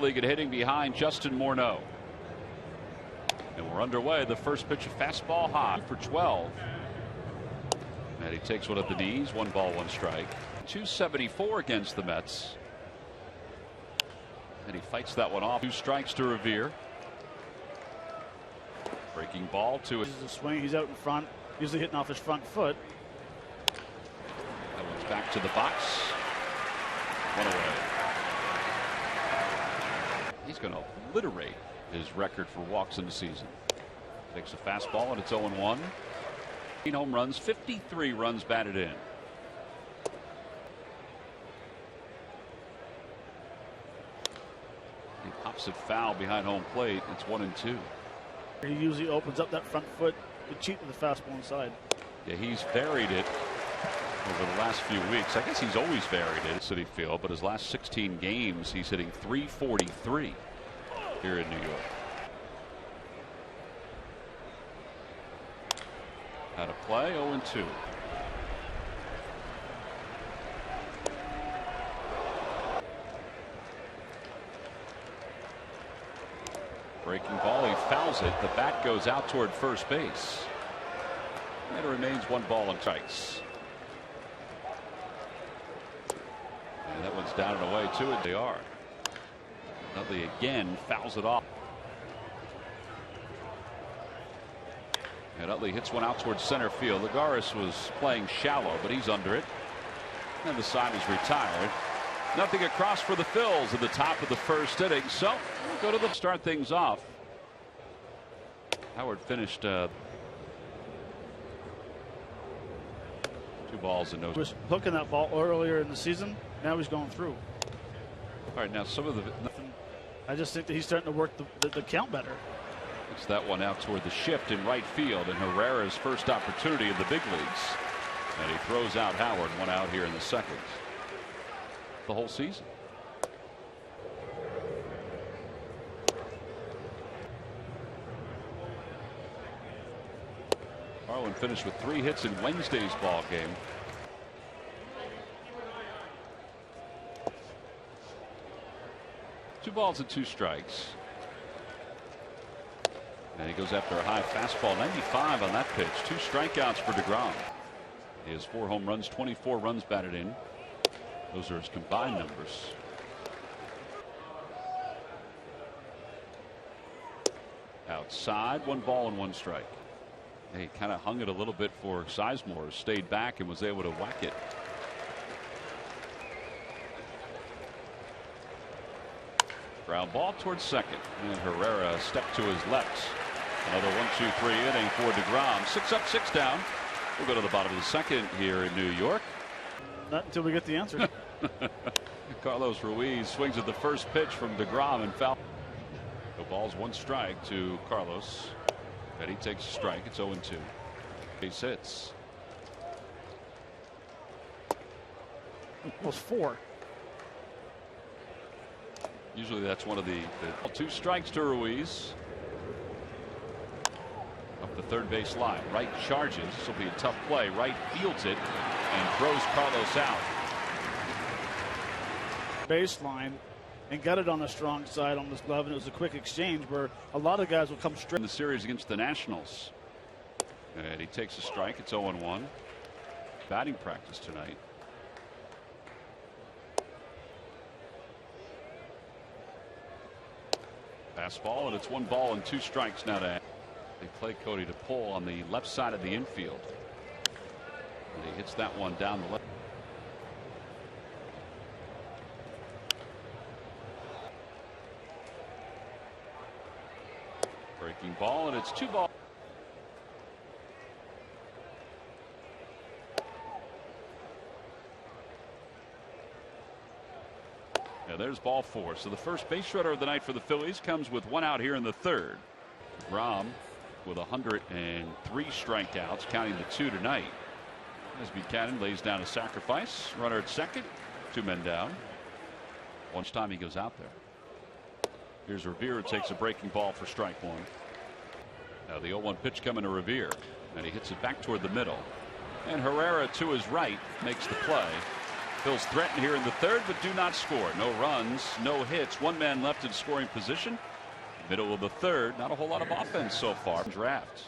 league in hitting behind Justin Morneau. And we're underway. The first pitch, a fastball high for 12. And he takes one at the knees. 1 ball, 1 strike. 274 against the Mets. And he fights that one off. 2 strikes to Revere. Breaking ball to it. The swing. He's out in front. Usually hitting off his front foot. That one's back to the box. 1 away. He's going to obliterate his record for walks in the season. Takes a fastball and it's 0-1. 8 home runs, 53 runs batted in. He pops it foul behind home plate. It's 1-2. He usually opens up that front foot to cheat with the fastball inside. Yeah, he's varied it over the last few weeks. I guess he's always varied it at Citi Field, but his last 16 games, he's hitting .343 here in New York. Out of play, 0-2. Breaking ball, he fouls it. The bat goes out toward first base. And it remains 1 ball and strikes. And that one's down and away to it. They are. Nutley again fouls it off. And Utley hits one out towards center field. Lagares was playing shallow, but he's under it. And the side is retired. Nothing across for the Phils at the top of the first inning. So we'll go to the start things off. Howard finished 2 balls and no. He was hooking that ball earlier in the season. Now he's going through. All right, now some of the. I just think that he's starting to work the count better. It's that one out toward the shift in right field, and Herrera's first opportunity in the big leagues. And he throws out Howard. 1 out here in the second. The whole season. Harlan finished with 3 hits in Wednesday's ball game. Two balls and 2 strikes. And he goes after a high fastball. 95 on that pitch. 2 strikeouts for deGrom. He has 4 home runs, 24 runs batted in. Those are his combined numbers. Outside, 1 ball and 1 strike. He kind of hung it a little bit for Sizemore, stayed back and was able to whack it. Ground ball towards second, and Herrera stepped to his left. Another 1-2-3 inning for deGrom. 6 up, 6 down. We'll go to the bottom of the second here in New York. Not until we get the answer. Carlos Ruiz swings at the first pitch from deGrom and foul. The ball's 1 strike to Carlos. And he takes a strike. It's 0-2. Base hits. Almost 4. Usually that's one of the 2 strikes to Ruiz. Up the third base line. Right charges. This will be a tough play. Right fields it and throws Carlos out. Baseline and got it on the strong side on this glove, and it was a quick exchange where a lot of guys will come straight. In the series against the Nationals. And he takes a strike. It's 0-1. Batting practice tonight. Fastball, and it's 1 ball and 2 strikes now to. They play Cody to pull on the left side of the infield. And he hits that one down the left. Breaking ball, and it's 2 balls. Yeah, there's ball 4. So the first base runner of the night for the Phillies comes with 1 out here in the third. deGrom with 103 strikeouts, counting the 2 tonight. As Buchanan lays down a sacrifice. Runner at second. 2 men down. Once time he goes out there. Here's Revere, who takes a breaking ball for strike 1. Now the 0-1 pitch coming to Revere, and he hits it back toward the middle. And Herrera to his right makes the play. Phil's threatened here in the third, but do not score. No runs, no hits. One man left in scoring position. Middle of the third. Not a whole lot of offense so far. Draft.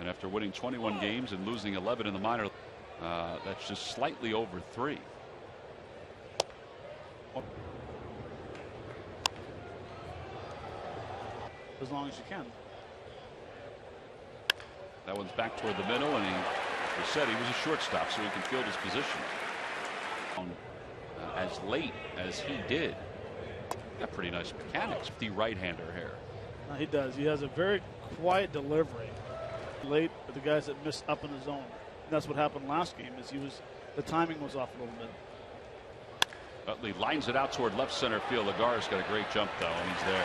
And after winning 21 games and losing 11 in the minor, that's just slightly over 3. As long as you can. That one's back toward the middle, and he said he was a shortstop, so he can field his position. As late as he did. Got pretty nice mechanics. The right-hander here. He does. He has a very quiet delivery. Late with the guys that miss up in the zone. And that's what happened last game. Is the timing was off a little bit. Utley lines it out toward left center field. Lagar's got a great jump though, and he's there.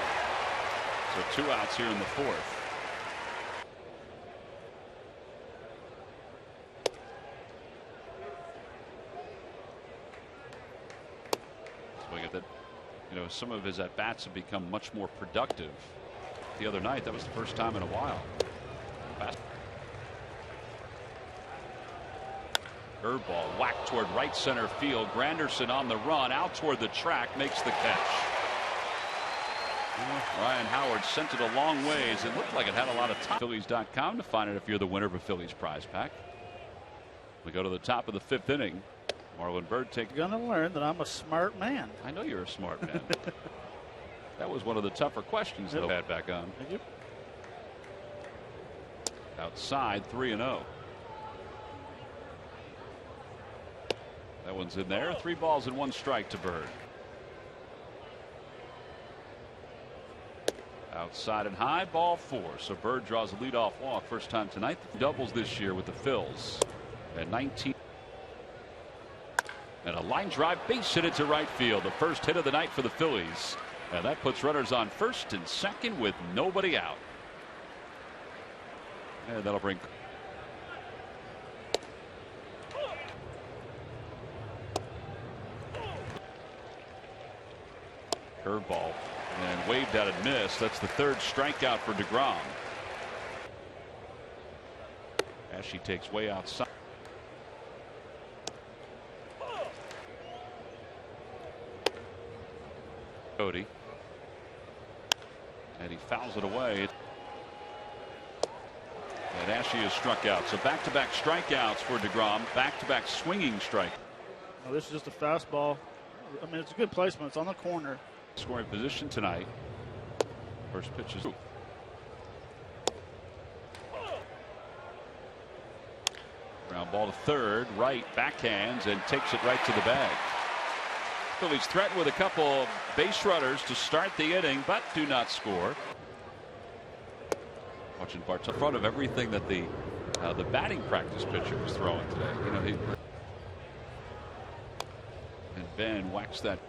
So 2 outs here in the fourth. Swing at that. You know, some of his at bats have become much more productive. The other night, that was the first time in a while. Curveball whacked toward right center field. Granderson on the run out toward the track, makes the catch. Ryan Howard sent it a long ways. It looked like it had a lot of time. Phillies.com to find out if you're the winner of a Phillies prize pack. We go to the top of the 5th inning. Marlon Byrd takes. You're going to learn that I'm a smart man. I know you're a smart man. That was one of the tougher questions that I had back on. Thank you. Outside 3-0. That one's in there. 3 balls and 1 strike to Byrd. Outside and high, ball 4. So Byrd draws a leadoff walk. First time tonight. Doubles this year with the Phils. At 19. And a line drive base hit it to right field. The first hit of the night for the Phillies. And that puts runners on first and second with nobody out. And that'll bring. Curveball and waved at and missed. That's the 3rd strikeout for deGrom. As she takes way outside. Cody. And he fouls it away. And Ashe is struck out. So back-to-back strikeouts for deGrom. Back-to-back swinging strike. Well, this is just a fastball. I mean, it's a good placement. It's on the corner. Scoring position tonight. First pitch is. Ground ball to third. Right backhands and takes it right to the bag. Phillies threatened with a couple base runners to start the inning, but do not score. Watching Bart's in front of everything that the batting practice pitcher was throwing today. You know, and Ben whacks that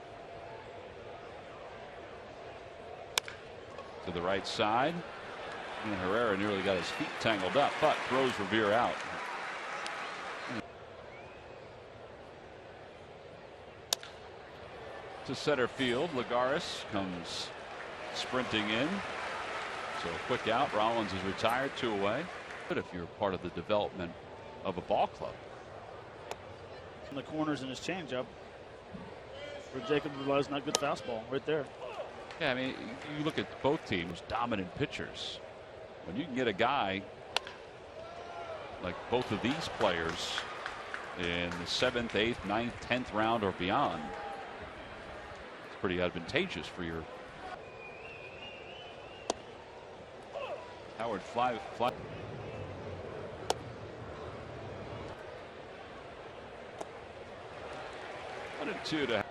to the right side. And Herrera nearly got his feet tangled up, but throws Revere out. To center field, Lagares comes sprinting in. So a quick out. Rollins is retired, 2 away. But if you're part of the development of a ball club. In the corners in his changeup, where Jacob relies on that good fastball right there. Yeah, I mean, you look at both teams, dominant pitchers. When you can get a guy like both of these players in the 7th, 8th, 9th, 10th round or beyond, it's pretty advantageous for your. Howard fly. 1-2 to.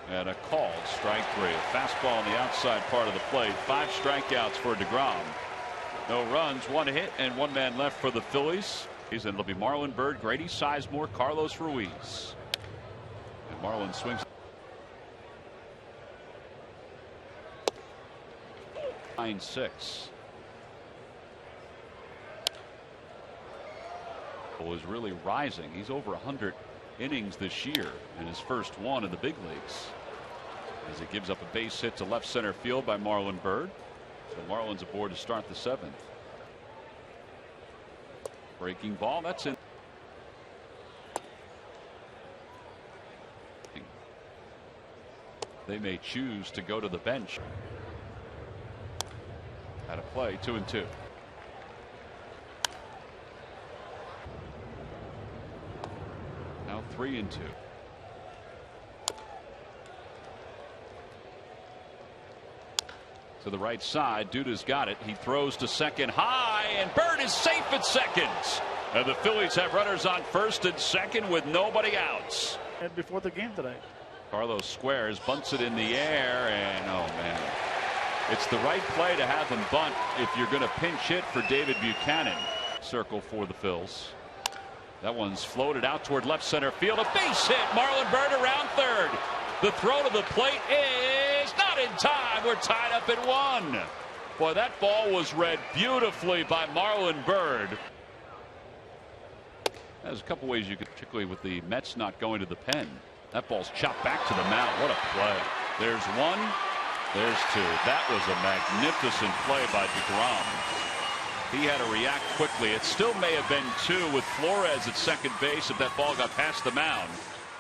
And a called strike 3. A fastball on the outside part of the plate. 5 strikeouts for deGrom. No runs, 1 hit, and 1 man left for the Phillies. And it'll be Marlon Byrd, Grady Sizemore, Carlos Ruiz. And Marlon swings. 9-6. Was really rising. He's over 100 innings this year in his first one in the big leagues. As he gives up a base hit to left center field by Marlon Byrd. So Marlon's aboard to start the 7th. Breaking ball, that's in. they may choose to go to the bench. Out of play, 2-2. Now 3-2. To the right side, Duda's got it. He throws to second high, and Bird is safe at second. And the Phillies have runners on first and second with nobody outs. And before the game today, Carlos squares, bunts it in the air, and oh man, it's the right play to have him bunt if you're going to pinch hit for David Buchanan. Circle for the Phils. That one's floated out toward left center field. A base hit. Marlon Bird around third. The throw to the plate is not in time. We're tied up at 1. Boy, that ball was read beautifully by Marlon Bird. There's a couple ways you could, particularly with the Mets not going to the pen. That ball's chopped back to the mound. What a play. There's 1. There's 2. That was a magnificent play by deGrom. He had to react quickly. It still may have been 2 with Flores at second base if that ball got past the mound.